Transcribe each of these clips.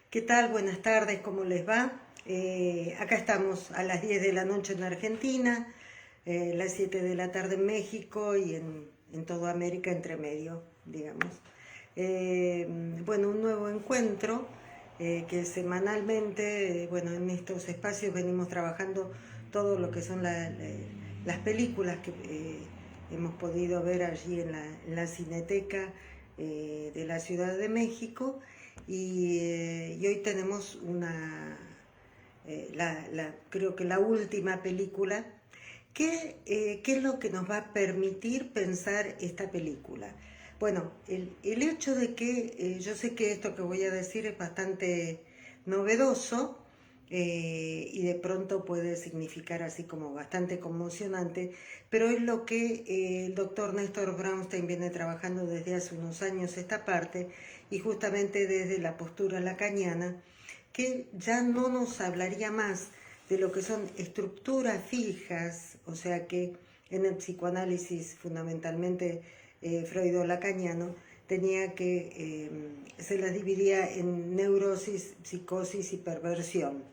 ¿Qué tal? Buenas tardes, ¿cómo les va? Acá estamos a las 10 de la noche en Argentina, las 7 de la tarde en México y en toda América entre medio, digamos. Eh, bueno, un nuevo encuentro que semanalmente, bueno, en estos espacios venimos trabajando todo lo que son las películas que hemos podido ver allí en la Cineteca de la Ciudad de México y hoy tenemos creo que la última película. ¿Qué es lo que nos va a permitir pensar esta película? Bueno, el hecho de que yo sé que esto que voy a decir es bastante novedoso y de pronto puede significar así como bastante conmocionante, pero es lo que el doctor Néstor Brownstein viene trabajando desde hace unos años esta parte y justamente desde la postura lacaniana, que ya no nos hablaría más de lo que son estructuras fijas, o sea que en el psicoanálisis fundamentalmente freudo-lacaniano tenía que, se las dividía en neurosis, psicosis y perversión,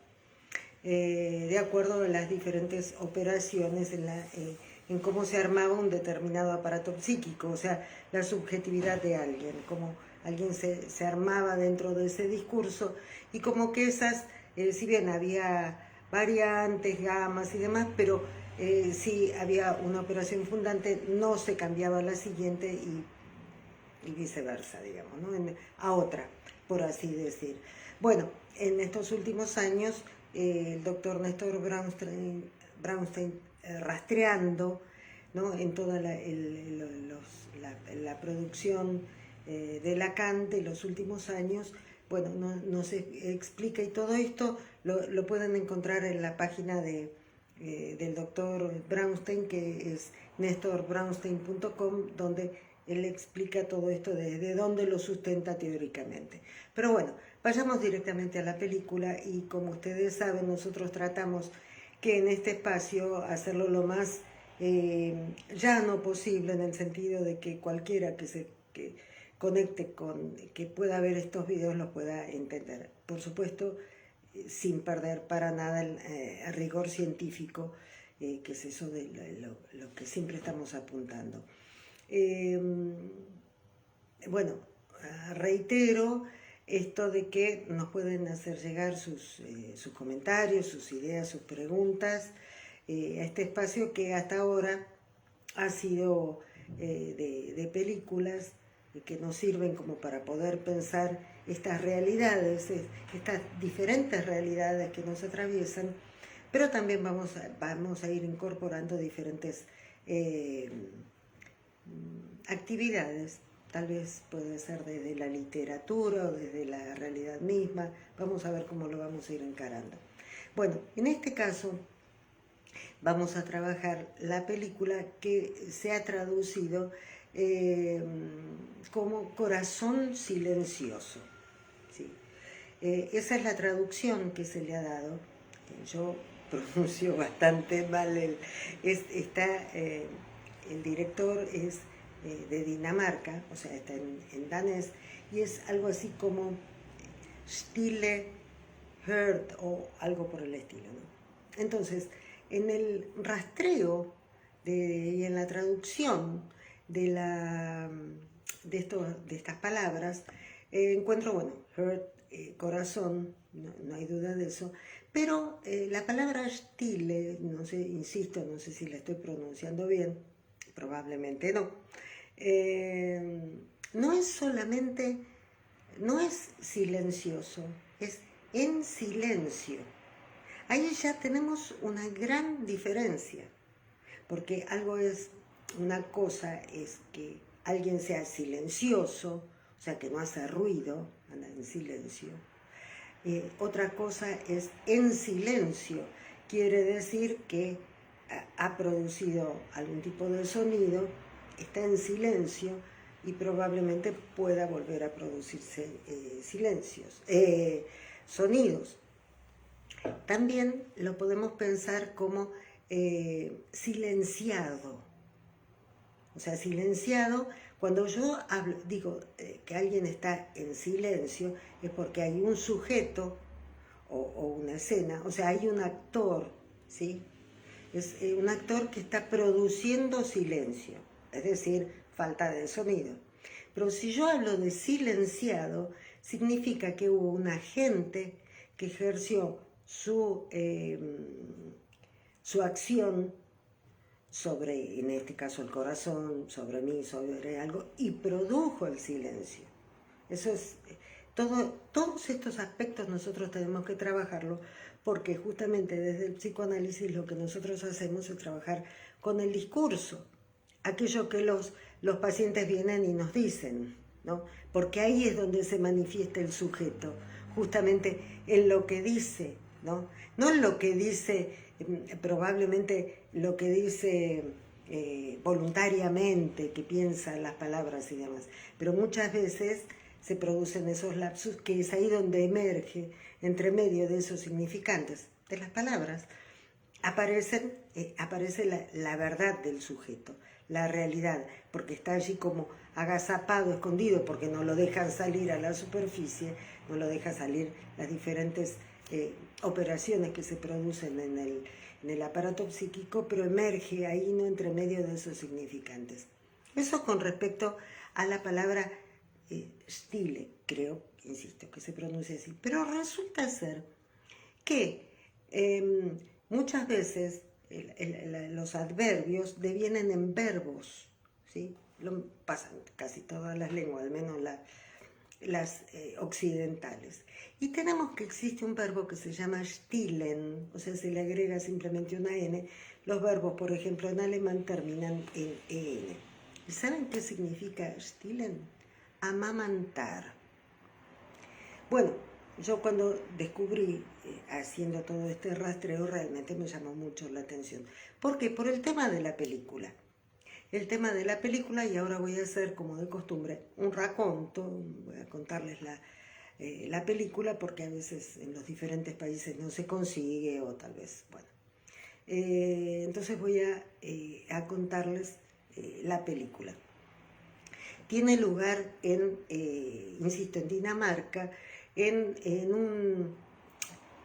de acuerdo a las diferentes operaciones en cómo se armaba un determinado aparato psíquico, o sea, la subjetividad de alguien, cómo alguien se armaba dentro de ese discurso y como que esas, si bien había variantes, gamas y demás, pero si había una operación fundante, no se cambiaba a la siguiente y viceversa, digamos, ¿no? A otra, por así decir. Bueno, en estos últimos años, el doctor Néstor Brownstein rastreando, ¿no? En toda la producción de Lacan de los últimos años, bueno, nos explica y todo esto lo pueden encontrar en la página del doctor Brownstein, que es nestorbrownstein.com, donde él explica todo esto desde dónde lo sustenta teóricamente. Pero bueno, vayamos directamente a la película y como ustedes saben, nosotros tratamos que en este espacio hacerlo lo más llano posible, en el sentido de que cualquiera que conecte que pueda ver estos videos los pueda entender. Por supuesto, sin perder para nada el rigor científico, que es eso de lo que siempre estamos apuntando. Eh, bueno, reitero esto de que nos pueden hacer llegar sus comentarios, sus ideas, sus preguntas a este espacio que hasta ahora ha sido de películas que nos sirven como para poder pensar estas realidades, estas diferentes realidades que nos atraviesan, pero también vamos a ir incorporando diferentes actividades, tal vez puede ser desde la literatura o desde la realidad misma, vamos a ver cómo lo vamos a ir encarando. Bueno, en este caso vamos a trabajar la película que se ha traducido como Corazón Silencioso. ¿Sí? Esa es la traducción que se le ha dado. Yo pronuncio bastante mal. El director es de Dinamarca, o sea, está en danés, y es algo así como Stille Hurt o algo por el estilo, ¿no? Entonces, en el rastreo y en la traducción de estas palabras, encuentro, bueno, hurt, corazón, no hay duda de eso, pero la palabra Stille, no sé, insisto, no sé si la estoy pronunciando bien, probablemente no, no es solamente, no es silencioso, es en silencio. Ahí ya tenemos una gran diferencia, porque una cosa es que alguien sea silencioso, o sea, que no hace ruido, anda en silencio. Otra cosa es en silencio, quiere decir que ha producido algún tipo de sonido, está en silencio y probablemente pueda volver a producirse sonidos. También lo podemos pensar como silenciado, o sea, silenciado Cuando yo hablo, digo que alguien está en silencio, es porque hay un sujeto o una escena, o sea, hay un actor, ¿sí? Es un actor que está produciendo silencio, es decir, falta de sonido. Pero si yo hablo de silenciado, significa que hubo un agente que ejerció su acción sobre, en este caso, el corazón, sobre mí, sobre algo, y produjo el silencio. Eso es, todos estos aspectos nosotros tenemos que trabajarlo, porque justamente desde el psicoanálisis lo que nosotros hacemos es trabajar con el discurso, aquello que los pacientes vienen y nos dicen, ¿no? Porque ahí es donde se manifiesta el sujeto, justamente en lo que dice, ¿no? No en lo que dice, probablemente lo que dice voluntariamente, que piensa las palabras y demás, pero muchas veces se producen esos lapsus, que es ahí donde emerge, entre medio de esos significantes de las palabras, aparece la verdad del sujeto, la realidad, porque está allí como agazapado, escondido, porque no lo dejan salir a la superficie, no lo dejan salir las diferentes operaciones que se producen en el aparato psíquico, pero emerge ahí, no, entre medio de esos significantes. Eso con respecto a la palabra stile, creo, insisto, que se pronuncia así, pero resulta ser que muchas veces los adverbios devienen en verbos, ¿sí? Lo pasan casi todas las lenguas, al menos las occidentales. Y tenemos que existe un verbo que se llama stillen, o sea, se le agrega simplemente una N. Los verbos, por ejemplo, en alemán terminan en EN. ¿Y saben qué significa stillen? Amamantar. Bueno, yo cuando descubrí, haciendo todo este rastreo, realmente me llamó mucho la atención. ¿Por qué? Por el tema de la película. El tema de la película, y ahora voy a hacer, como de costumbre, un raconto, voy a contarles la película, porque a veces en los diferentes países no se consigue, o tal vez, bueno. Entonces voy a contarles la película. Tiene lugar insisto, en Dinamarca, en un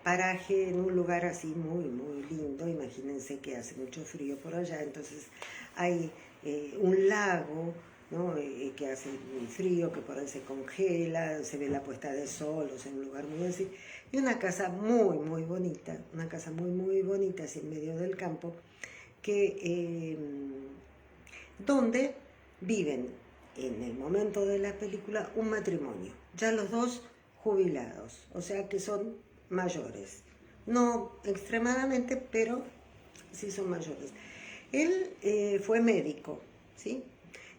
paraje, en un lugar así muy, muy lindo. Imagínense que hace mucho frío por allá, entonces hay un lago, ¿no? Que hace muy frío, que por ahí se congela, se ve la puesta de sol, o sea, un lugar muy así, y una casa muy, muy bonita, una casa muy, muy bonita, así en medio del campo, que donde viven en el momento de la película un matrimonio, ya los dos jubilados, o sea que son mayores, no extremadamente, pero sí son mayores. Él fue médico, ¿sí?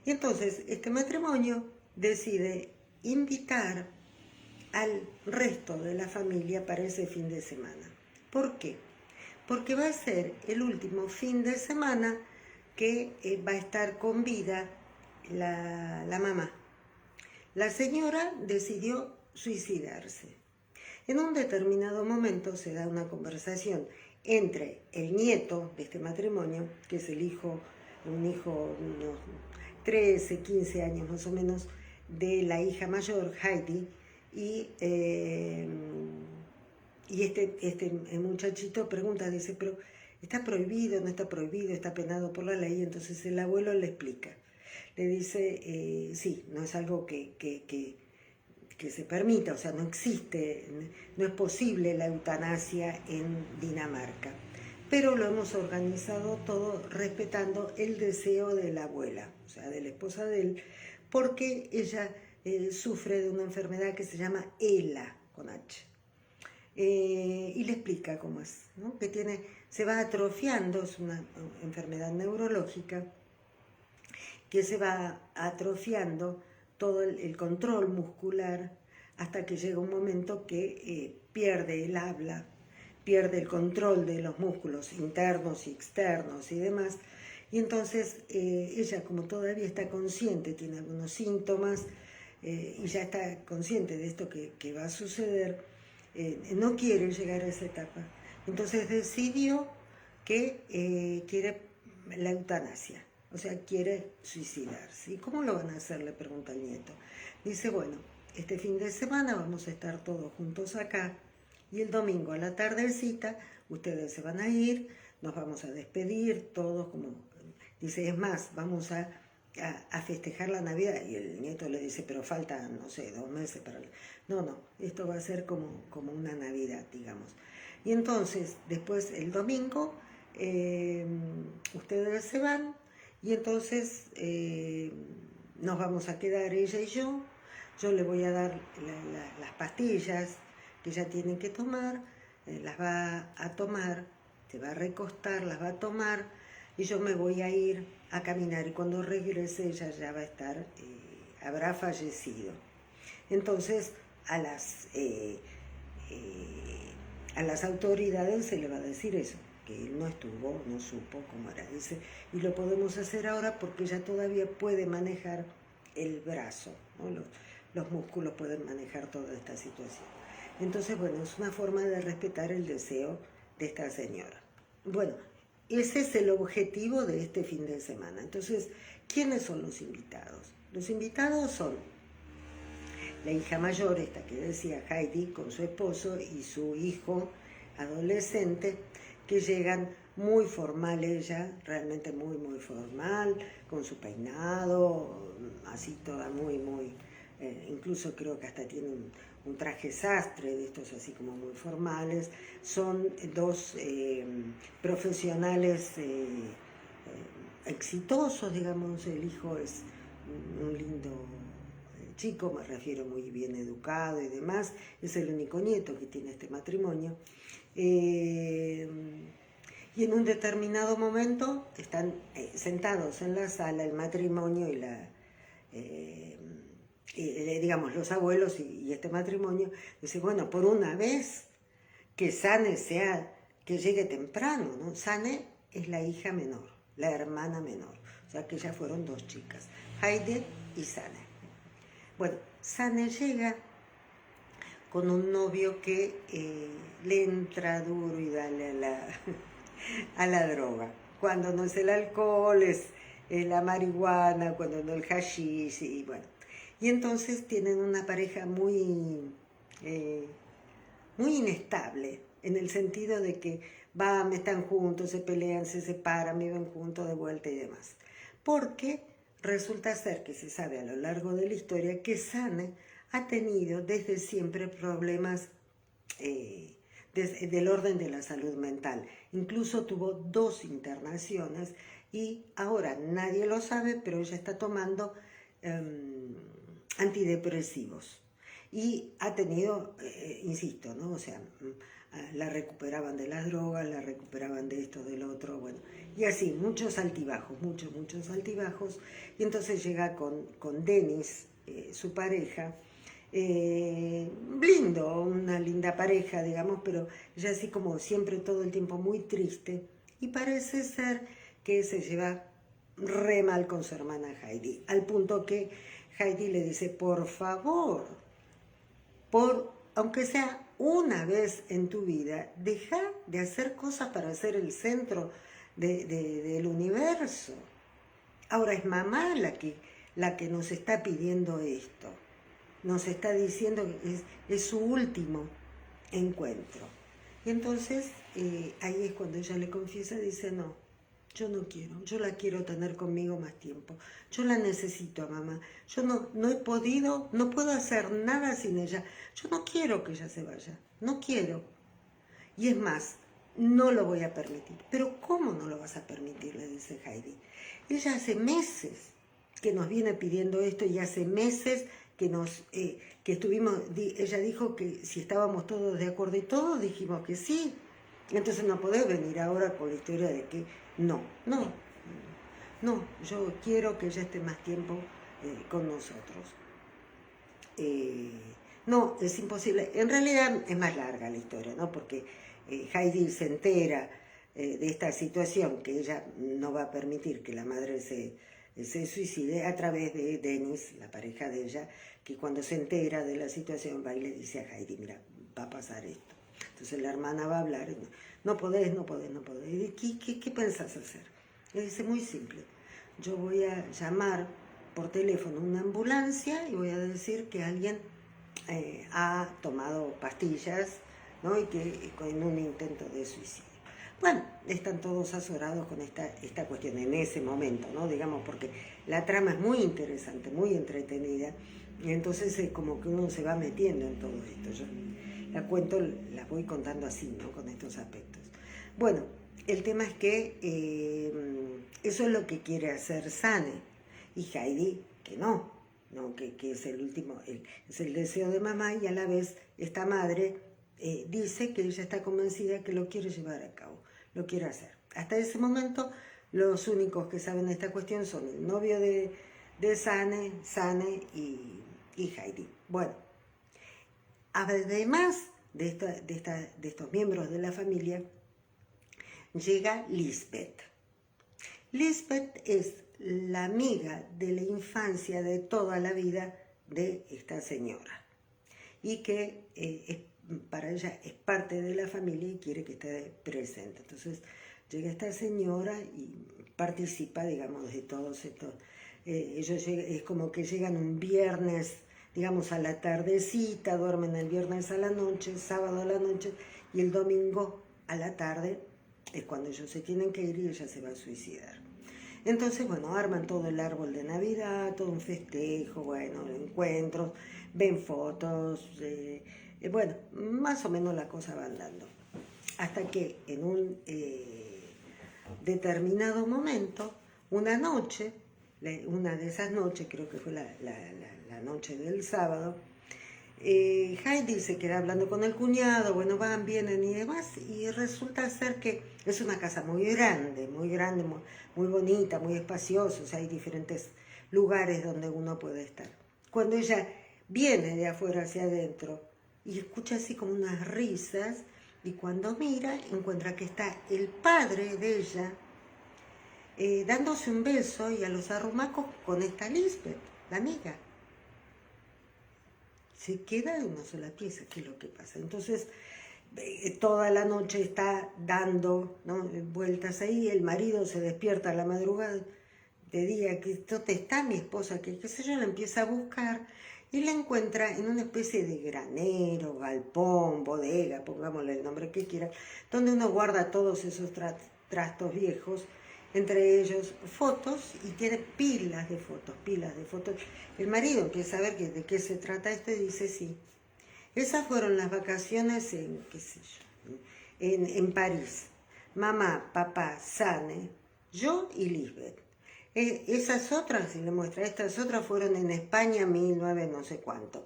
Y entonces este matrimonio decide invitar al resto de la familia para ese fin de semana. ¿Por qué? Porque va a ser el último fin de semana que va a estar con vida la mamá. La señora decidió suicidarse. En un determinado momento se da una conversación entre el nieto de este matrimonio, que es un hijo de unos 13, 15 años más o menos, de la hija mayor, Heidi, y este muchachito pregunta, dice, pero ¿está prohibido, no está prohibido, está penado por la ley? Entonces el abuelo le explica, le dice, sí, no es algo que se permita, o sea, no existe, no es posible la eutanasia en Dinamarca, pero lo hemos organizado todo respetando el deseo de la abuela, o sea, de la esposa de él, porque ella sufre de una enfermedad que se llama ELA, con H. Y le explica cómo es, ¿no? Que se va atrofiando, es una enfermedad neurológica, que se va atrofiando todo el control muscular hasta que llega un momento que pierde el habla, pierde el control de los músculos internos y externos y demás. Y entonces ella, como todavía está consciente, tiene algunos síntomas y ya está consciente de esto que va a suceder, no quiere llegar a esa etapa. Entonces decidió que quiere la eutanasia. O sea, quiere suicidarse. ¿Y cómo lo van a hacer?, le pregunta el nieto. Dice, bueno, este fin de semana vamos a estar todos juntos acá y el domingo a la tardecita ustedes se van a ir, nos vamos a despedir todos como... Dice, es más, vamos a festejar la Navidad. Y el nieto le dice, pero faltan, no sé, 2 meses para... No, esto va a ser como una Navidad, digamos. Y entonces, después el domingo, ustedes se van y entonces nos vamos a quedar ella y yo. Yo le voy a dar las pastillas que ella tiene que tomar, las va a tomar, se va a recostar, las va a tomar y yo me voy a ir a caminar y cuando regrese ella ya va a estar, habrá fallecido. Entonces a las autoridades se le va a decir eso, que él no estuvo, no supo cómo era. Dice, y lo podemos hacer ahora porque ella todavía puede manejar el brazo, ¿no? Los músculos pueden manejar toda esta situación. Entonces, bueno, es una forma de respetar el deseo de esta señora. Bueno, ese es el objetivo de este fin de semana. Entonces, ¿quiénes son los invitados? Los invitados son la hija mayor, esta que decía Heidi, con su esposo y su hijo adolescente, que llegan muy formal ella, realmente muy, muy formal, con su peinado, así toda muy, incluso creo que hasta tiene un traje sastre de estos así como muy formales. Son 2 profesionales exitosos, digamos. El hijo es un lindo chico, me refiero, muy bien educado y demás. Es el único nieto que tiene este matrimonio. Y en un determinado momento están sentados en la sala el matrimonio y digamos, los abuelos y este matrimonio. Dice, bueno, por una vez que Sane que llegue temprano, ¿no? Sane es la hija menor, la hermana menor, o sea que ya fueron 2 chicas, Heidi y Sane. Bueno, Sane llega con un novio que le entra duro y dale a la droga. Cuando no es el alcohol, es la marihuana, cuando no el hashish, y bueno. Y entonces tienen una pareja muy inestable, en el sentido de que están juntos, se pelean, se separan, viven juntos de vuelta y demás. Porque resulta ser que se sabe a lo largo de la historia que Sane ha tenido desde siempre problemas del orden de la salud mental. Incluso tuvo 2 internaciones y ahora nadie lo sabe, pero ella está tomando antidepresivos. Y ha tenido, insisto, ¿no? O sea, la recuperaban de las drogas, la recuperaban de esto, del otro, bueno. Y así, muchos altibajos, muchos altibajos. Y entonces llega con Dennis, su pareja, lindo, una linda pareja, digamos, pero ella así como siempre todo el tiempo muy triste. Y parece ser que se lleva re mal con su hermana Heidi, al punto que Heidi le dice, por favor, aunque sea una vez en tu vida, deja de hacer cosas para ser el centro del universo. Ahora es mamá la que nos está pidiendo esto. Nos está diciendo que es su último encuentro. Y entonces ahí es cuando ella le confiesa, dice, no, yo no quiero, yo la quiero tener conmigo más tiempo. Yo la necesito a mamá. Yo no he podido, no puedo hacer nada sin ella. Yo no quiero que ella se vaya, no quiero. Y es más, no lo voy a permitir. Pero ¿cómo no lo vas a permitir?, le dice Heidi. Ella hace meses que nos viene pidiendo esto y hace meses que estuvimos, ella dijo que si estábamos todos de acuerdo y todos dijimos que sí. Entonces no podés venir ahora con la historia de que no, yo quiero que ella esté más tiempo con nosotros. No, es imposible. En realidad es más larga la historia, ¿no? Porque Heidi se entera de esta situación, que ella no va a permitir que la madre se suicide, a través de Dennis, la pareja de ella, que cuando se entera de la situación va y le dice a Heidi, mira, va a pasar esto. Entonces la hermana va a hablar, no podés. ¿Qué pensás hacer? Le dice, muy simple, yo voy a llamar por teléfono a una ambulancia y voy a decir que alguien ha tomado pastillas, ¿no? Y que en un intento de suicidio. Bueno, están todos azorados con esta cuestión en ese momento, ¿no? Digamos, porque la trama es muy interesante, muy entretenida, y entonces es como que uno se va metiendo en todo esto. Yo la voy contando así, ¿no? Con estos aspectos. Bueno, el tema es que eso es lo que quiere hacer Sane, y Heidi que no, que es el último, es el deseo de mamá, y a la vez esta madre dice que ella está convencida que lo quiere llevar a cabo, lo quiere hacer. Hasta ese momento los únicos que saben esta cuestión son el novio de Sane y Heidi. Bueno, además de estos miembros de la familia, llega Lisbeth. Lisbeth es la amiga de la infancia de toda la vida de esta señora y que para ella es parte de la familia y quiere que esté presente. Entonces llega esta señora y participa, digamos, de todos estos. Ellos es como que llegan un viernes, digamos, a la tardecita, duermen el viernes a la noche, sábado a la noche, y el domingo a la tarde es cuando ellos se tienen que ir y ella se va a suicidar. Entonces, bueno, arman todo el árbol de Navidad, todo un festejo, bueno, encuentros, ven fotos, bueno, más o menos la cosa va andando. Hasta que en un determinado momento, una noche, una de esas noches, creo que fue la noche del sábado, Heidi se queda hablando con el cuñado, bueno, van, vienen y demás, y resulta ser que es una casa muy grande, muy bonita, muy espaciosa, o sea, hay diferentes lugares donde uno puede estar. Cuando ella viene de afuera hacia adentro y escucha así como unas risas, y cuando mira encuentra que está el padre de ella dándose un beso y a los arrumacos con esta Lisbeth, la amiga. Se queda en una sola pieza, ¿qué es lo que pasa? Entonces, toda la noche está dando, ¿no?, vueltas ahí, el marido se despierta a la madrugada, de día, que ¿dónde está mi esposa? Que qué sé yo, la empieza a buscar y la encuentra en una especie de granero, galpón, bodega, pongámosle el nombre que quiera, donde uno guarda todos esos trastos viejos, entre ellos fotos, y tiene pilas de fotos. El marido empieza a ver de qué se trata esto y dice, sí, esas fueron las vacaciones en, qué sé yo, en París. Mamá, papá, Sane, yo y Lisbeth. Esas otras, y le muestra, estas otras fueron en España 19 no sé cuánto.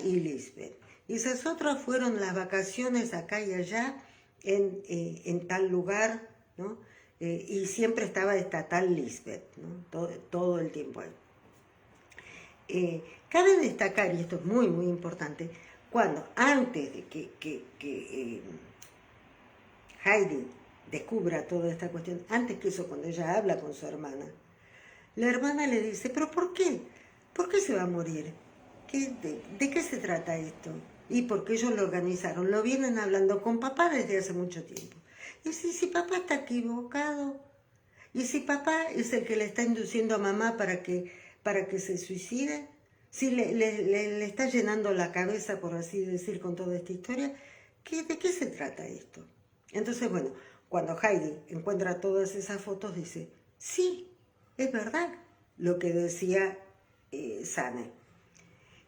Y Lisbeth. Y esas otras fueron las vacaciones acá y allá en tal lugar, ¿no? Y siempre estaba esta tal Lisbeth, ¿no? Todo el tiempo ahí. Cabe destacar, y esto es muy, muy importante, cuando antes de que Heidi descubra toda esta cuestión, antes que eso, cuando ella habla con su hermana, la hermana le dice, ¿pero por qué? ¿Por qué se va a morir? ¿De qué se trata esto? Y porque ellos lo organizaron, lo vienen hablando con papá desde hace mucho tiempo. Y si papá está equivocado, y si papá es el que le está induciendo a mamá para que se suicide, si le está llenando la cabeza, por así decir, con toda esta historia, ¿de qué se trata esto? Entonces, bueno, cuando Heidi encuentra todas esas fotos, dice, sí, es verdad lo que decía Sane.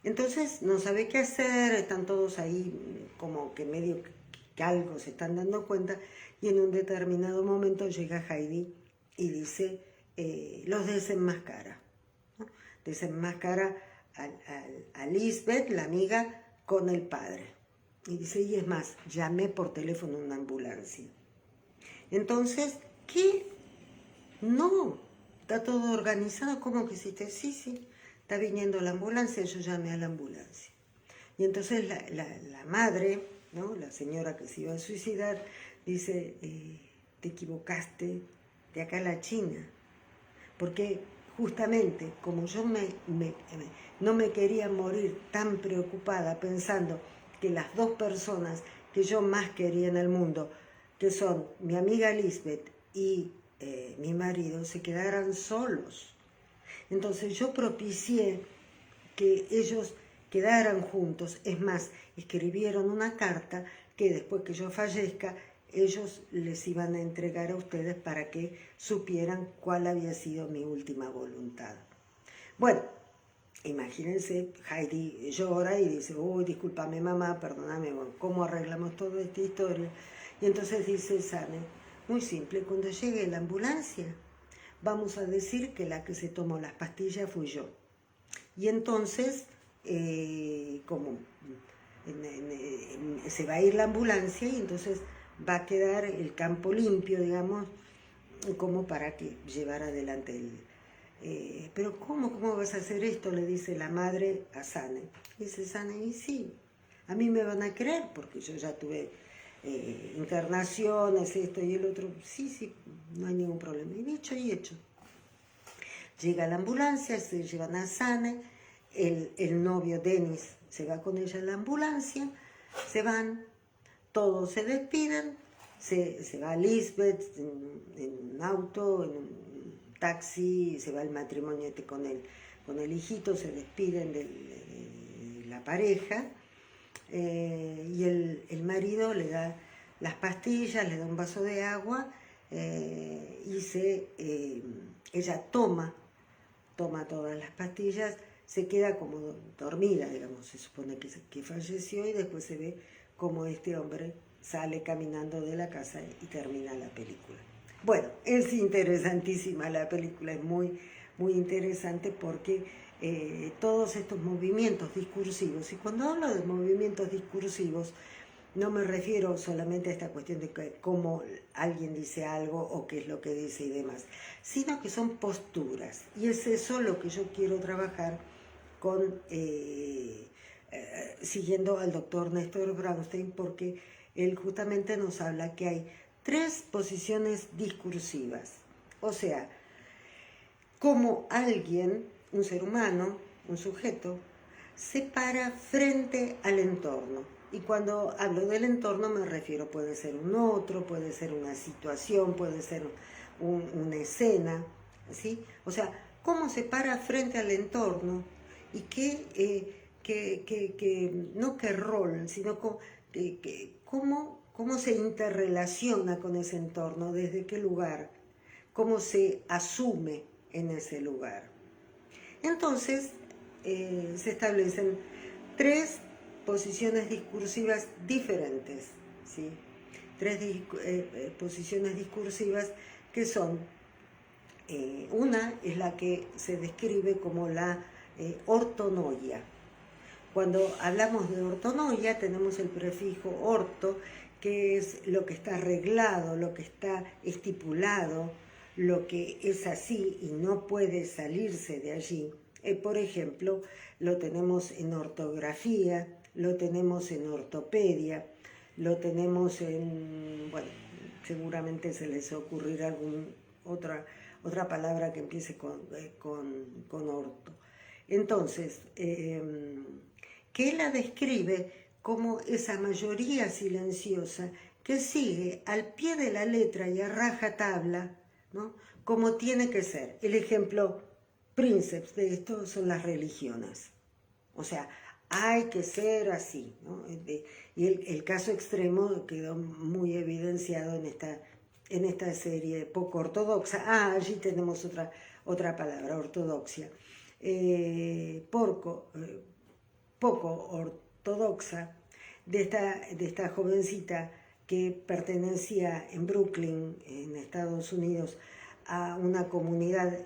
Entonces no sabe qué hacer, están todos ahí como que medio que algo se están dando cuenta, y en un determinado momento llega Heidi y dice, los desenmascara, ¿no? Desenmascara a Lisbeth, la amiga, con el padre. Y dice, y es más, llamé por teléfono a una ambulancia. Entonces, ¿qué? No, está todo organizado, ¿cómo que hiciste? Sí, está viniendo la ambulancia, yo llamé a la ambulancia. Y entonces la madre, ¿no?, la señora que se iba a suicidar, dice, te equivocaste, de acá a la China. Porque justamente como yo no me quería morir tan preocupada pensando que las dos personas que yo más quería en el mundo, que son mi amiga Lisbeth y mi marido se quedaran solos. Entonces yo propicié que ellos quedaran juntos. Es más, escribieron una carta que después que yo fallezca, ellos les iban a entregar a ustedes para que supieran cuál había sido mi última voluntad. Bueno, imagínense, Heidi llora y dice, uy, discúlpame mamá, perdóname, ¿cómo arreglamos toda esta historia? Y entonces dice Sane, muy simple, cuando llegue la ambulancia, vamos a decir que la que se tomó las pastillas fui yo. Y entonces, como se va a ir la ambulancia y entonces va a quedar el campo limpio, digamos, como para que llevar adelante el... pero ¿cómo vas a hacer esto? Le dice la madre a Sane. Dice Sane, y sí, a mí me van a creer porque yo ya tuve internaciones, esto y el otro. Sí, no hay ningún problema. Y dicho y hecho. Llega la ambulancia, se llevan a Sane, el novio Denis se va con ella en la ambulancia, se van, todos se despiden, se va Lisbeth en un auto, en un taxi, se va el matrimonio con el hijito, se despiden de la pareja, y el marido le da las pastillas, le da un vaso de agua, y ella toma todas las pastillas, se queda como dormida, digamos, se supone que falleció, y después se ve como este hombre sale caminando de la casa y termina la película. Bueno, es interesantísima la película, es muy, muy interesante porque todos estos movimientos discursivos, y cuando hablo de movimientos discursivos, no me refiero solamente a esta cuestión de cómo alguien dice algo o qué es lo que dice y demás, sino que son posturas. Y es eso lo que yo quiero trabajar con, siguiendo al doctor Néstor Brownstein, porque él justamente nos habla que hay 3 posiciones discursivas. O sea, cómo alguien, un ser humano, un sujeto, se para frente al entorno. Y cuando hablo del entorno me refiero, puede ser un otro, puede ser una situación, puede ser una escena, ¿sí? O sea, cómo se para frente al entorno y no qué rol, sino cómo se interrelaciona con ese entorno, desde qué lugar, cómo se asume en ese lugar. Entonces, se establecen 3 posiciones discursivas diferentes, ¿sí? 3 posiciones discursivas que son, una es la que se describe como la ortonoia. Cuando hablamos de ortonoia tenemos el prefijo orto, que es lo que está arreglado, lo que está estipulado, lo que es así y no puede salirse de allí. Por ejemplo, lo tenemos en ortografía, lo tenemos en ortopedia, lo tenemos en, bueno, seguramente se les ocurrirá otra palabra que empiece con orto. Entonces, que la describe como esa mayoría silenciosa que sigue al pie de la letra y a rajatabla, ¿no?, como tiene que ser. El ejemplo princeps de esto son las religiones. O sea, hay que ser así, ¿no? Y el caso extremo quedó muy evidenciado en esta serie poco ortodoxa. Allí tenemos otra palabra, ortodoxia. Poco ortodoxa de esta jovencita que pertenecía en Brooklyn, en Estados Unidos, a una comunidad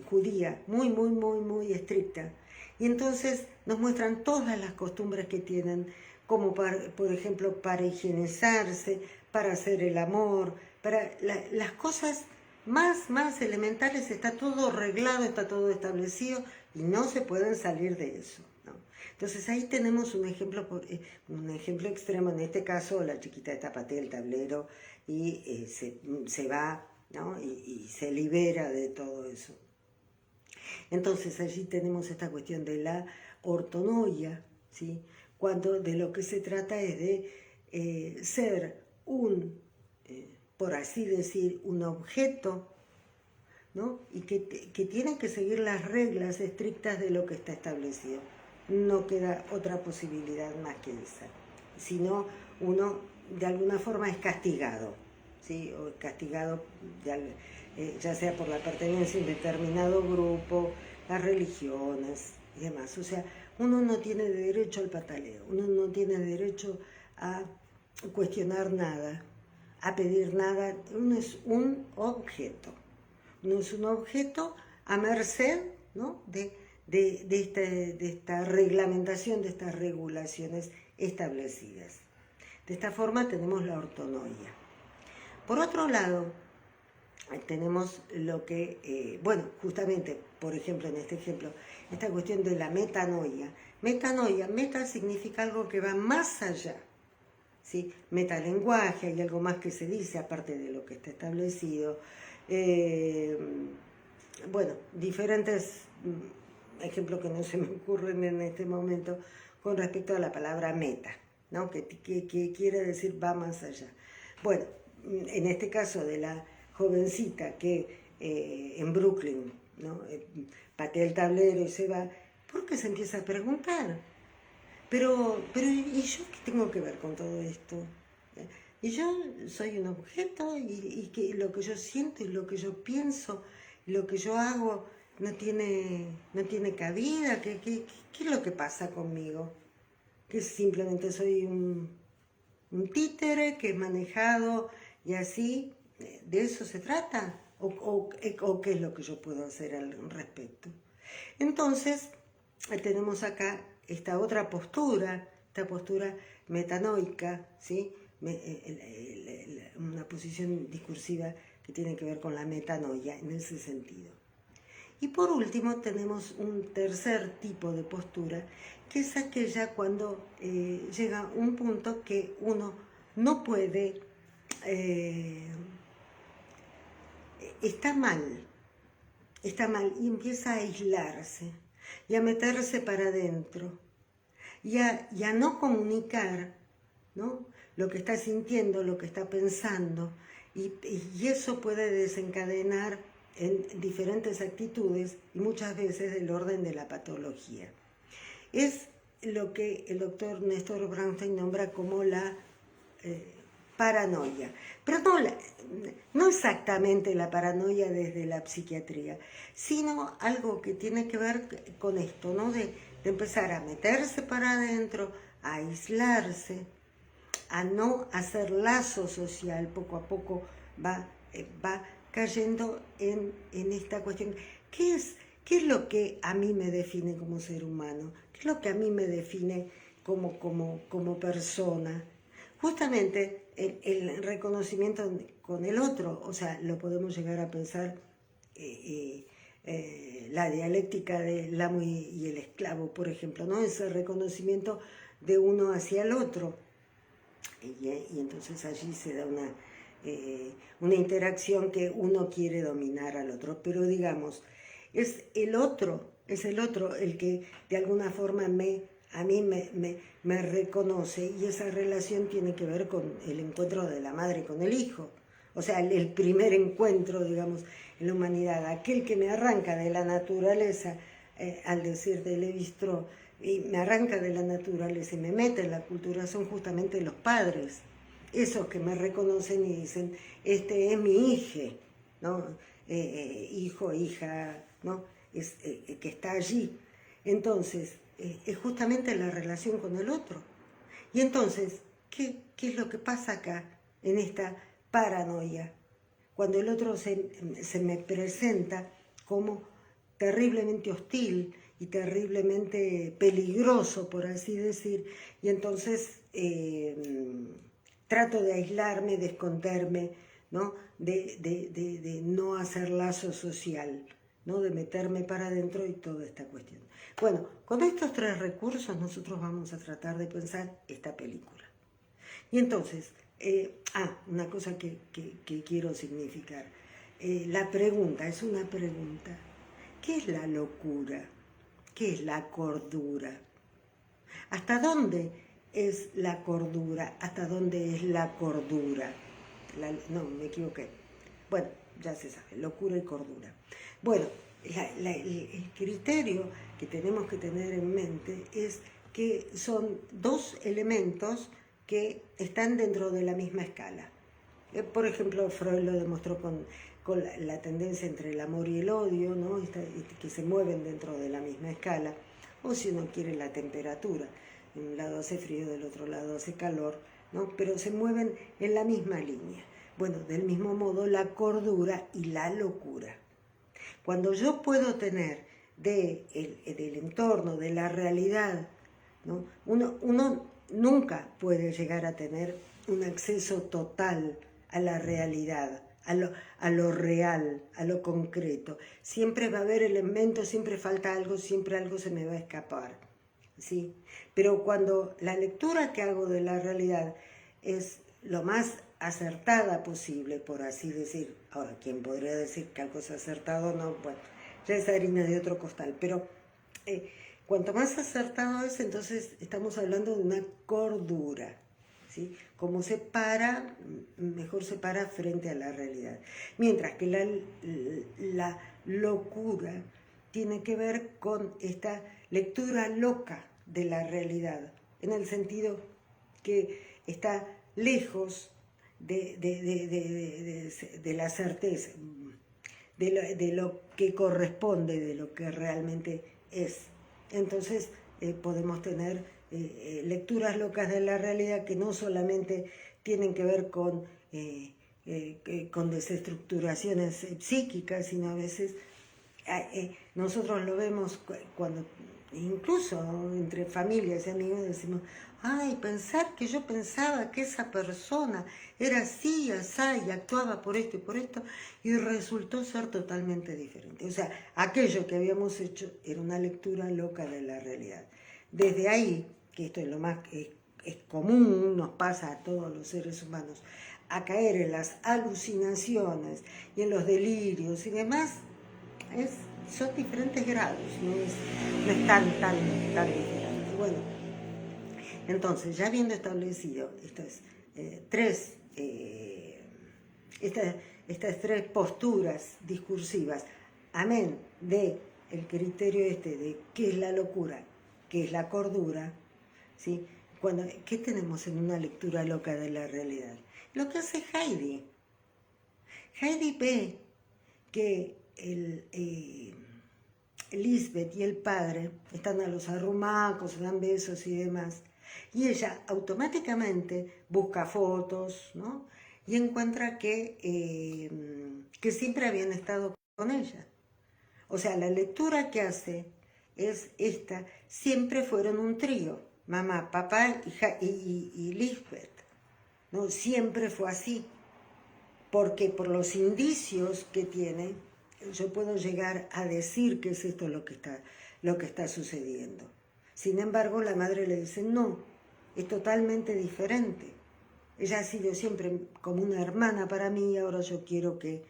judía muy estricta. Y entonces nos muestran todas las costumbres que tienen, como por ejemplo para higienizarse, para hacer el amor, para las cosas más elementales. Está todo arreglado, está todo establecido y no se pueden salir de eso, ¿no? Entonces ahí tenemos un ejemplo extremo. En este caso la chiquita esta patea el tablero y se va, ¿no?, y se libera de todo eso. Entonces allí tenemos esta cuestión de la ortonoia, ¿sí?, cuando de lo que se trata es de ser un por así decir, un objeto, ¿no? Y que tiene que seguir las reglas estrictas de lo que está establecido. No queda otra posibilidad más que esa. Si no, uno de alguna forma es castigado, ¿sí? O castigado ya sea por la pertenencia a un determinado grupo, las religiones y demás. O sea, uno no tiene derecho al pataleo, uno no tiene derecho a cuestionar nada, a pedir nada. Uno es un objeto. Uno es un objeto a merced, ¿no? de esta reglamentación, de estas regulaciones establecidas. De esta forma tenemos la ortonoia. Por otro lado, tenemos lo que, justamente, por ejemplo, en este ejemplo, esta cuestión de la metanoia. Meta significa algo que va más allá, ¿sí? Metalenguaje, hay algo más que se dice aparte de lo que está establecido. Diferentes ejemplos que no se me ocurren en este momento con respecto a la palabra meta, ¿no? que quiere decir va más allá. Bueno, en este caso de la jovencita que en Brooklyn, ¿no? Patea el tablero y se va, porque se empieza a preguntar, pero ¿y yo qué tengo que ver con todo esto? Y yo soy un objeto y que lo que yo siento y lo que yo pienso, lo que yo hago no tiene cabida. ¿Qué es lo que pasa conmigo? Que simplemente soy un títere que es manejado y así. ¿De eso se trata? ¿O qué es lo que yo puedo hacer al respecto? Entonces, tenemos acá esta otra postura, esta postura metanoica, ¿sí? Una posición discursiva que tiene que ver con la metanoia en ese sentido. Y por último tenemos un tercer tipo de postura, que es aquella cuando llega un punto que uno no puede, está mal y empieza a aislarse y a meterse para adentro y a no comunicar, ¿no? Lo que está sintiendo, lo que está pensando, y eso puede desencadenar en diferentes actitudes y muchas veces del orden de la patología. Es lo que el doctor Néstor Brownstein nombra como la paranoia, pero no exactamente la paranoia desde la psiquiatría, sino algo que tiene que ver con esto, ¿no? De empezar a meterse para adentro, a aislarse, a no hacer lazo social. Poco a poco va cayendo en esta cuestión. ¿Qué es lo que a mí me define como ser humano? ¿Qué es lo que a mí me define como persona? Justamente el reconocimiento con el otro. O sea, lo podemos llegar a pensar la dialéctica del amo y el esclavo, por ejemplo, ¿no? Ese reconocimiento de uno hacia el otro. Y entonces allí se da una interacción que uno quiere dominar al otro, pero digamos, es el otro el que de alguna forma a mí me reconoce, y esa relación tiene que ver con el encuentro de la madre con el hijo, o sea, el primer encuentro, digamos, en la humanidad, aquel que me arranca de la naturaleza, al decir de Lévi-Strauss, y me arranca de la naturaleza y me mete en la cultura, son justamente los padres, esos que me reconocen y dicen, este es mi hijo, ¿no? Hijo, hija, ¿no? Que está allí. Entonces, es justamente la relación con el otro. Y entonces, ¿qué es lo que pasa acá en esta paranoia? Cuando el otro se me presenta como terriblemente hostil y terriblemente peligroso, por así decir, y entonces trato de aislarme, de esconderme, ¿no? De no hacer lazo social, ¿no? De meterme para adentro y toda esta cuestión. Bueno, con estos tres recursos nosotros vamos a tratar de pensar esta película. Y entonces, una cosa que quiero significar. La pregunta, es una pregunta. ¿Qué es la locura? ¿Qué es la cordura? ¿Hasta dónde es la cordura? ¿Hasta dónde es la cordura? no, me equivoqué. Bueno, ya se sabe, locura y cordura. Bueno, el criterio que tenemos que tener en mente es que son dos elementos que están dentro de la misma escala. Por ejemplo, Freud lo demostró con la tendencia entre el amor y el odio, ¿no? Que se mueven dentro de la misma escala, o si uno quiere la temperatura, de un lado hace frío, del otro lado hace calor, ¿no? Pero se mueven en la misma línea. Bueno, del mismo modo la cordura y la locura. Cuando yo puedo tener del entorno, de la realidad, ¿no? Uno nunca puede llegar a tener un acceso total a la realidad, a lo real, a lo concreto. Siempre va a haber elementos, siempre falta algo, siempre algo se me va a escapar, ¿sí? Pero cuando la lectura que hago de la realidad es lo más acertada posible, por así decir, ahora, ¿quién podría decir que algo es acertado? No, bueno, ya es harina de otro costal, pero cuanto más acertado es, entonces estamos hablando de una cordura, ¿sí? Como se para, mejor se para frente a la realidad. Mientras que la locura tiene que ver con esta lectura loca de la realidad, en el sentido que está lejos de la certeza, de lo que corresponde, de lo que realmente es. Entonces podemos tener lecturas locas de la realidad que no solamente tienen que ver con desestructuraciones psíquicas, sino a veces nosotros lo vemos cuando, incluso entre familias y amigos, decimos, ay, pensar que yo pensaba que esa persona era así, asá, y actuaba por esto y por esto, y resultó ser totalmente diferente. O sea, aquello que habíamos hecho era una lectura loca de la realidad. Desde ahí, que esto es lo más es común, nos pasa a todos los seres humanos, a caer en las alucinaciones y en los delirios y demás, son diferentes grados, no es tan diferente. Bueno, entonces, ya habiendo establecido estas tres posturas discursivas, amén de el criterio de qué es la locura, qué es la cordura, ¿sí? ¿Qué tenemos en una lectura loca de la realidad? Lo que hace Heidi. Heidi ve que Lisbeth y el padre están a los arrumacos, se dan besos y demás, y ella automáticamente busca fotos, ¿no? Y encuentra que siempre habían estado con ella. O sea, la lectura que hace es esta: siempre fueron un trío, mamá, papá y Lisbeth, ¿no? Siempre fue así, porque por los indicios que tiene, yo puedo llegar a decir que es esto lo que está sucediendo. Sin embargo, la madre le dice, no, es totalmente diferente. Ella ha sido siempre como una hermana para mí, y ahora yo quiero que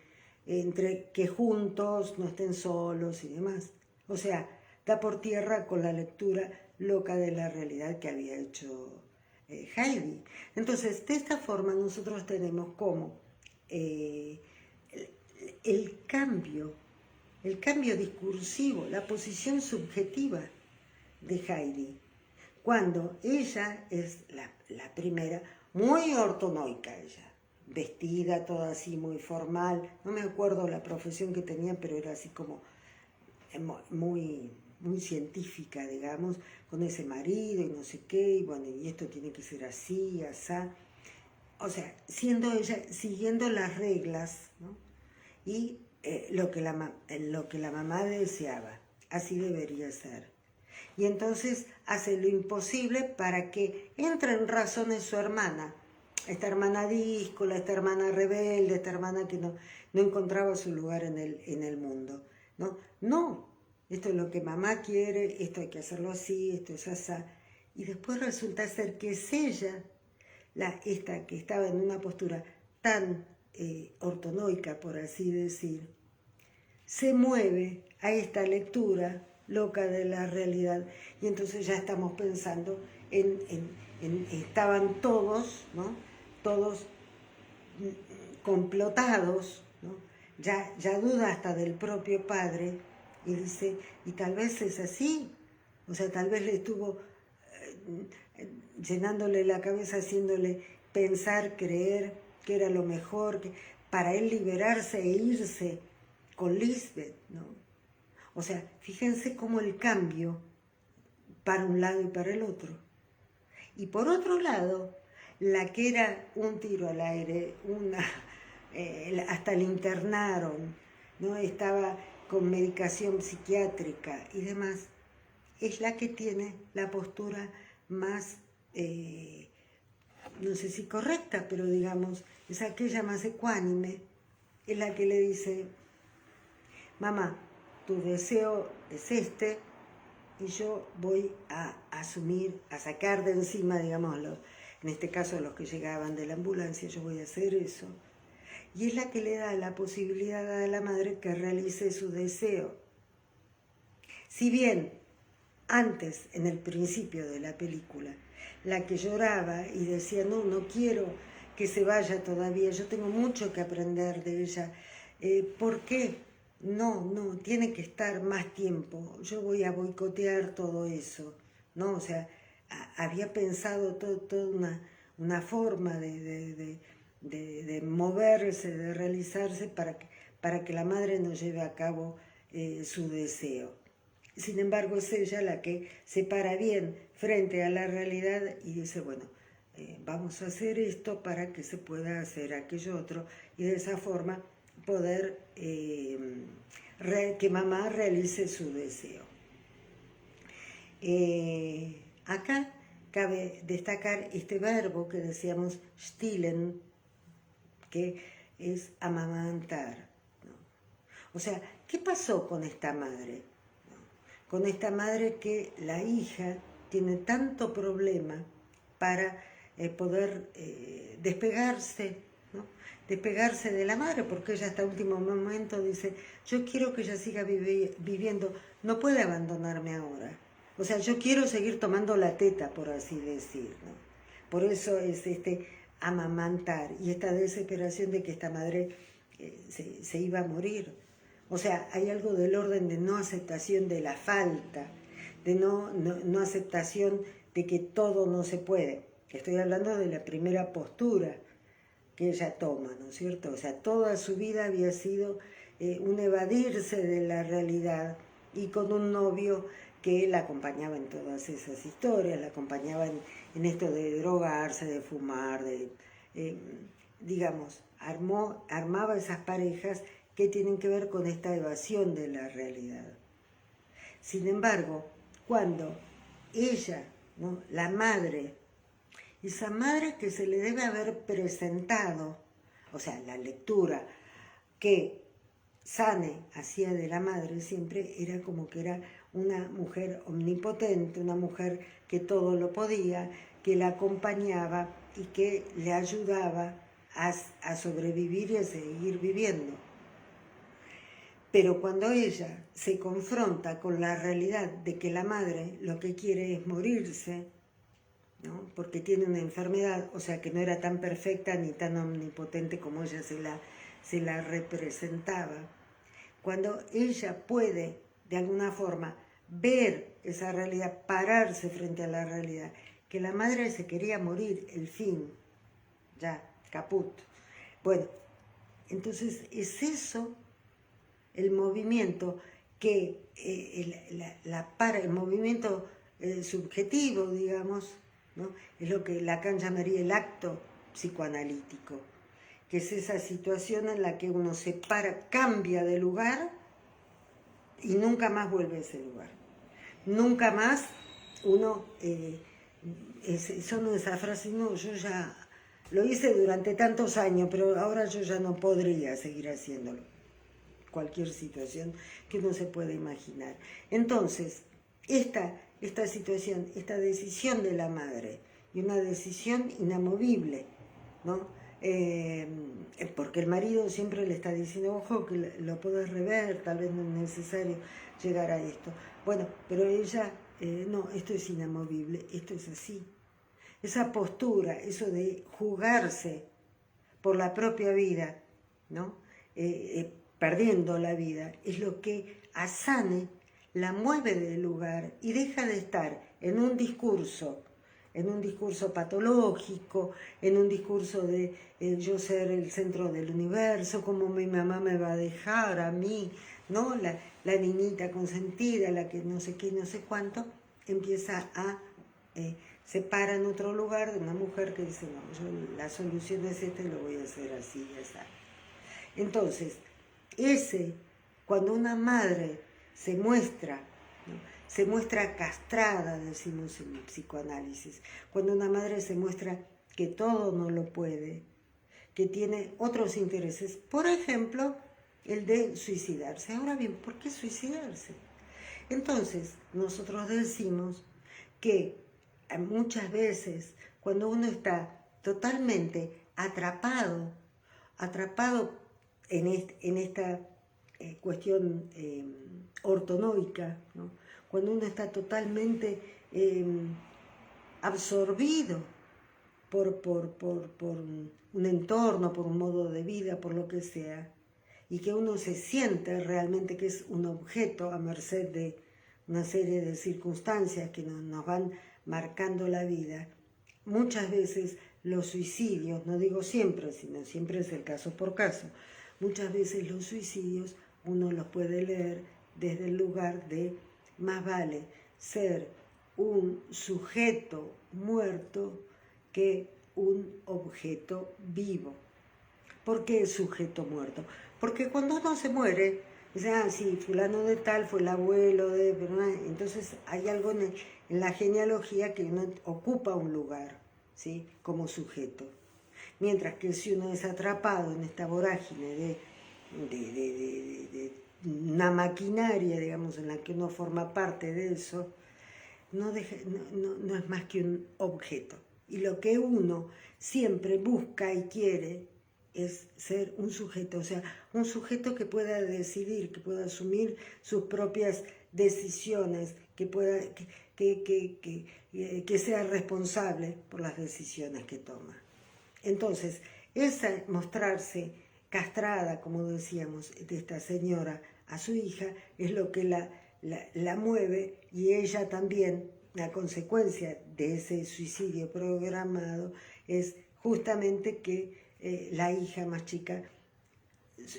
juntos no estén solos y demás. O sea, da por tierra con la lectura loca de la realidad que había hecho Heidi. Entonces, de esta forma nosotros tenemos como el cambio discursivo, la posición subjetiva de Heidi, cuando ella es la primera, muy ortonoica ella, vestida toda así muy formal, no me acuerdo la profesión que tenía, pero era así como muy científica, digamos, con ese marido y no sé qué, y bueno, y esto tiene que ser así, asá. O sea, siendo ella, siguiendo las reglas, ¿no? Y lo que la mamá deseaba, así debería ser. Y entonces hace lo imposible para que entre en razones su hermana, esta hermana díscola, esta hermana rebelde, esta hermana que no encontraba su lugar en el mundo. No, esto es lo que mamá quiere, esto hay que hacerlo así, esto es así. Y después resulta ser que es ella, esta que estaba en una postura tan ortonoica, por así decir, se mueve a esta lectura loca de la realidad, y entonces ya estamos pensando estaban todos, ¿no? Todos complotados, ¿no? Ya duda hasta del propio padre y dice, y tal vez es así, o sea, tal vez le estuvo llenándole la cabeza, haciéndole pensar, creer que era lo mejor, que, para él liberarse e irse con Lisbeth, ¿no? O sea, fíjense cómo el cambio para un lado y para el otro. Y por otro lado, la que era un tiro al aire, hasta la internaron, ¿no? Estaba con medicación psiquiátrica y demás, es la que tiene la postura más, no sé si correcta, pero digamos, es aquella más ecuánime, es la que le dice, mamá, tu deseo es este, y yo voy a asumir, a sacar de encima, digámoslo, en este caso los que llegaban de la ambulancia, yo voy a hacer eso. Y es la que le da la posibilidad a la madre que realice su deseo. Si bien antes, en el principio de la película, la que lloraba y decía, no, no quiero que se vaya todavía, yo tengo mucho que aprender de ella, ¿por qué? No, tiene que estar más tiempo, yo voy a boicotear todo eso, ¿no? O sea, había pensado toda una forma de moverse, de realizarse para que la madre no lleve a cabo su deseo. Sin embargo, es ella la que se para bien frente a la realidad y dice, bueno, vamos a hacer esto para que se pueda hacer aquello otro y de esa forma poder que mamá realice su deseo. Acá cabe destacar este verbo que decíamos stillen, que es amamantar, ¿no? O sea, ¿qué pasó con esta madre? Con esta madre que la hija tiene tanto problema para poder despegarse, ¿no? Despegarse de la madre, porque ella hasta último momento dice, yo quiero que ella siga viviendo, no puede abandonarme ahora. O sea, yo quiero seguir tomando la teta, por así decir, ¿no? Por eso es este amamantar y esta desesperación de que esta madre se iba a morir. O sea, hay algo del orden de no aceptación de la falta, de no aceptación de que todo no se puede. Estoy hablando de la primera postura que ella toma, ¿no es cierto? O sea, toda su vida había sido un evadirse de la realidad y con un novio que la acompañaba en todas esas historias, la acompañaba en esto de drogarse, de fumar, digamos, armaba esas parejas que tienen que ver con esta evasión de la realidad. Sin embargo, cuando ella, ¿no? La madre, esa madre que se le debe haber presentado, o sea, la lectura que Sane hacía de la madre siempre era como que era una mujer omnipotente, una mujer que todo lo podía, que la acompañaba y que le ayudaba a sobrevivir y a seguir viviendo. Pero cuando ella se confronta con la realidad de que la madre lo que quiere es morirse, ¿no? Porque tiene una enfermedad, o sea que no era tan perfecta ni tan omnipotente como ella se la representaba, cuando ella puede de alguna forma ver esa realidad, pararse frente a la realidad, que la madre se quería morir, el fin, ya, caput. Bueno, entonces es eso el movimiento que el movimiento subjetivo, digamos, ¿no? Es lo que Lacan llamaría el acto psicoanalítico, que es esa situación en la que uno se para, cambia de lugar y nunca más vuelve a ese lugar. Nunca más uno, son esas frases, no, yo ya lo hice durante tantos años, pero ahora yo ya no podría seguir haciéndolo. Cualquier situación que uno se pueda imaginar. Entonces, esta situación, esta decisión de la madre, y una decisión inamovible, ¿no? Porque el marido siempre le está diciendo, ojo, que lo podés rever, tal vez no es necesario llegar a esto. Bueno, pero ella, no, esto es inamovible, esto es así. Esa postura, eso de jugarse por la propia vida, ¿no? Perdiendo la vida, es lo que a Sane la mueve del lugar y deja de estar en un discurso patológico, en un discurso de yo ser el centro del universo, cómo mi mamá me va a dejar a mí, ¿no? La niñita consentida, la que no sé qué, no sé cuánto, empieza a se para en otro lugar de una mujer que dice, no, la solución es esta y lo voy a hacer así, ya está. Entonces, cuando una madre se muestra, ¿no? Se muestra castrada, decimos en el psicoanálisis, cuando una madre se muestra que todo no lo puede, que tiene otros intereses, por ejemplo, el de suicidarse. Ahora bien, ¿por qué suicidarse? Entonces, nosotros decimos que muchas veces cuando uno está totalmente atrapado en esta cuestión ortonoica, ¿no? Cuando uno está totalmente absorbido por un entorno, por un modo de vida, por lo que sea, y que uno se siente realmente que es un objeto a merced de una serie de circunstancias que nos van marcando la vida, muchas veces los suicidios, no digo siempre, sino siempre es el caso por caso, muchas veces los suicidios uno los puede leer desde el lugar de más vale ser un sujeto muerto que un objeto vivo. ¿Por qué sujeto muerto? Porque cuando uno se muere, dice, sí, fulano de tal fue el abuelo de... Entonces hay algo en la genealogía que uno ocupa un lugar, ¿sí? Como sujeto. Mientras que si uno es atrapado en esta vorágine de una maquinaria, digamos, en la que uno forma parte de eso, no es más que un objeto. Y lo que uno siempre busca y quiere es ser un sujeto, o sea, un sujeto que pueda decidir, que pueda asumir sus propias decisiones, que sea responsable por las decisiones que toma. Entonces, esa mostrarse castrada, como decíamos, de esta señora a su hija, es lo que la mueve, y ella también, la consecuencia de ese suicidio programado, es justamente que la hija más chica,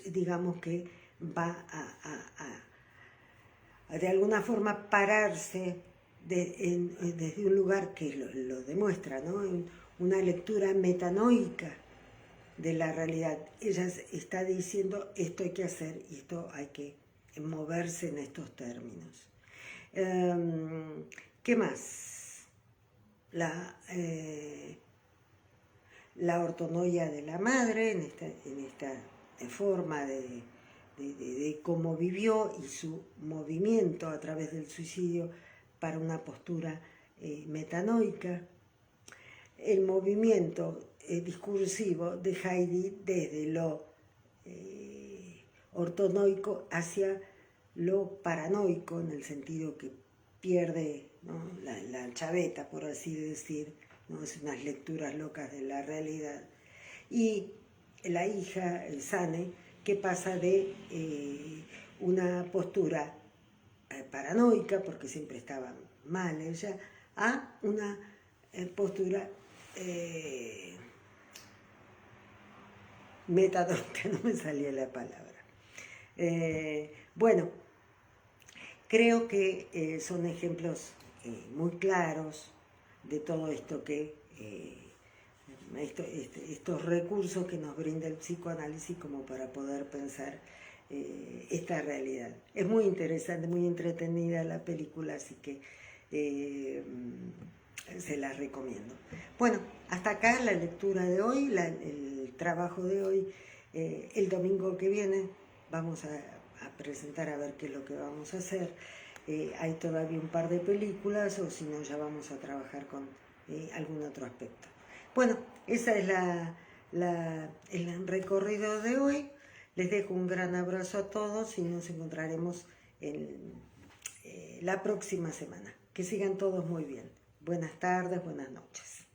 digamos que va a de alguna forma pararse desde un lugar que lo demuestra, ¿no? En una lectura metanoica de la realidad. Ella está diciendo, esto hay que hacer y esto hay que moverse en estos términos. ¿Qué más? La ortonoia de la madre en esta forma de cómo vivió y su movimiento a través del suicidio para una postura metanoica. El movimiento discursivo de Heidi desde lo ortonoico hacia lo paranoico, en el sentido que pierde, ¿no? la chaveta, por así decir, ¿no? Es unas lecturas locas de la realidad. Y la hija, Sane, que pasa de una postura paranoica, porque siempre estaba mal ella, a una postura metanoica, no me salía la palabra. Bueno, creo que son ejemplos muy claros de todo esto que estos recursos que nos brinda el psicoanálisis como para poder pensar esta realidad. Es muy interesante, muy entretenida la película, así que se la recomiendo. Bueno, hasta acá la lectura de hoy, el trabajo de hoy. El domingo que viene vamos a presentar a ver qué es lo que vamos a hacer. Hay todavía un par de películas, o si no ya vamos a trabajar con algún otro aspecto. Bueno, ese es el recorrido de hoy. Les dejo un gran abrazo a todos y nos encontraremos la próxima semana. Que sigan todos muy bien. Buenas tardes, buenas noches.